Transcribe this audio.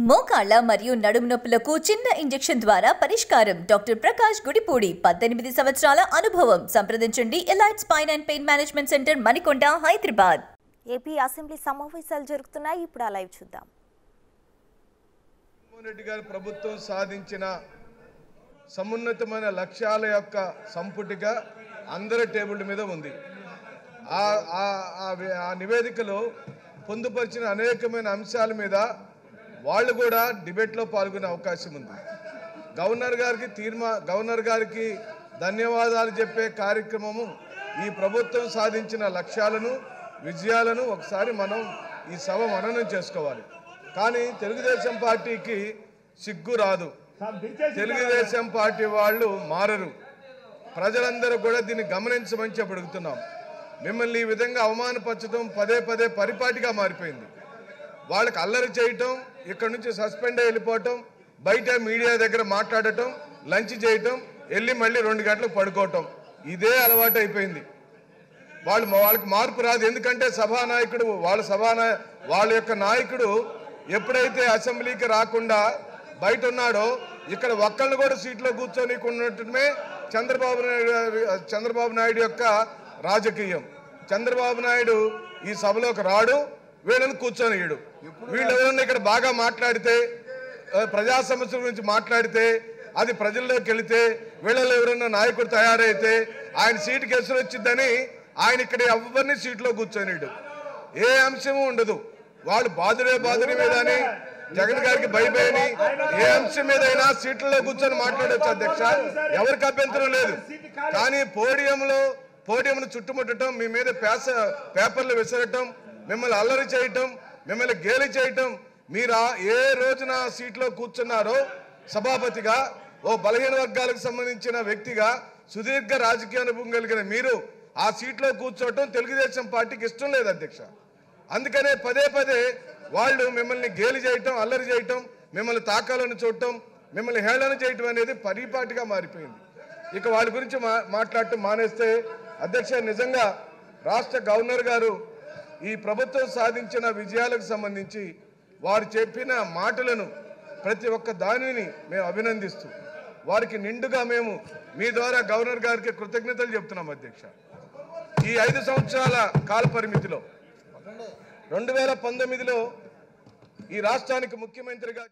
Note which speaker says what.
Speaker 1: మోకాళ్ళ మరియు నడుము నొప్పులకు చిన్న ఇంజెక్షన్ ద్వారా పరిష్కారం. డాక్టర్ ప్రకాష్ గుడిపూడి 18 సంవత్సరాల అనుభవం. సంప్రదించండి elite spine and pain management centre, Manikonda, Hyderabad.
Speaker 2: AP assembly సమావేశాలు జరుగుతున్నాయి. ఇప్పుడు ఆ లైవ్ చూద్దాం.
Speaker 3: జగన్మోహన్ రెడ్డి గారి ప్రభుత్వం సాధించిన సమున్నతమైన లక్ష్యాల యొక్క సంపుటిగా అందరి టేబుల్ మీద ఉంది. ఆ నివేదికలో పొందుపరిచిన అనేకమైన అంశాల మీద వాళ్ళు కూడా డిబేట్లో పాల్గొనే అవకాశం ఉంది. గవర్నర్ గారికి ధన్యవాదాలు చెప్పే కార్యక్రమము ఈ ప్రభుత్వం సాధించిన లక్ష్యాలను, విజయాలను ఒకసారి మనం ఈ సభ మననం చేసుకోవాలి. కానీ తెలుగుదేశం పార్టీకి సిగ్గు రాదు. తెలుగుదేశం పార్టీ వాళ్ళు మారరు. ప్రజలందరూ కూడా దీన్ని గమనించమని చెప్పి అడుగుతున్నాం. మిమ్మల్ని ఈ విధంగా అవమానపరచడం పదే పదే పరిపాటిగా మారిపోయింది. వాళ్ళకి అల్లరి చేయటం, ఇక్కడ నుంచి సస్పెండ్ అయ్యి వెళ్ళిపోవటం, బయట మీడియా దగ్గర మాట్లాడటం, లంచ్ చేయటం, వెళ్ళి మళ్ళీ 2 గంటలకు పడుకోవటం, ఇదే అలవాటు అయిపోయింది. వాళ్ళకి మార్పు రాదు. ఎందుకంటే సభానాయకుడు వాళ్ళ యొక్క నాయకుడు ఎప్పుడైతే అసెంబ్లీకి రాకుండా బయట ఉన్నాడో, ఇక్కడ ఒక్కళ్ళు కూడా సీట్లో కూర్చొనికున్నట్టుమే చంద్రబాబు నాయుడు యొక్క రాజకీయం. చంద్రబాబు నాయుడు ఈ సభలోకి రాడు, వీళ్ళని కూర్చొనియడు. వీళ్ళు ఎవరన్నా ఇక్కడ బాగా మాట్లాడితే, ప్రజా సమస్యల గురించి మాట్లాడితే, అది ప్రజల్లోకి వెళితే, వీళ్ళలో ఎవరన్నా నాయకుడు తయారైతే ఆయన సీటుకి ఎసురు వచ్చిందని ఆయన ఇక్కడ ఎవరిని సీట్లో కూర్చొనియడు. ఏ అంశము ఉండదు. వాళ్ళు బాధుడే మీద అని, జగన్ గారికి భయపడి ఏ అంశం మీదైనా సీట్లలో కూర్చొని మాట్లాడవచ్చు అధ్యక్ష, ఎవరికి అభ్యంతరం లేదు. కానీ పోడియంను చుట్టుముట్టడం, మీ మీద పేపర్లు విసరటం, మిమ్మల్ని అల్లరి చేయటం, మిమ్మల్ని గేలి చేయటం, మీరు ఏ రోజున సీట్లో కూర్చున్నారో సభాపతిగా, ఓ బలహీన వర్గాలకు సంబంధించిన వ్యక్తిగా, సుదీర్ఘ రాజకీయ అనుభవం కలిగిన మీరు ఆ సీట్లో కూర్చోవటం తెలుగుదేశం పార్టీకి ఇష్టం లేదు అధ్యక్ష. అందుకనే పదే పదే వాళ్ళు మిమ్మల్ని గేలి చేయటం, అల్లరి చేయటం, మిమ్మల్ని తాకాలను చూడటం, మిమ్మల్ని హేళన చేయటం అనేది పరిపాటిగా మారిపోయింది. ఇక వాళ్ళ గురించి మాట్లాడటం మానేస్తే అధ్యక్ష, నిజంగా రాష్ట్ర గవర్నర్ గారు ఈ ప్రభుత్వం సాధించిన విజయాలకు సంబంధించి వారు చెప్పిన మాటలను ప్రతి ఒక్క దానిని మేము అభినందిస్తూ వారికి నిండుగా మేము మీ ద్వారా గవర్నర్ గారికి కృతజ్ఞతలు చెప్తున్నాం అధ్యక్ష. ఈ 5 సంవత్సరాల కాల పరిమితిలో 2019లో ఈ రాష్ట్రానికి ముఖ్యమంత్రిగా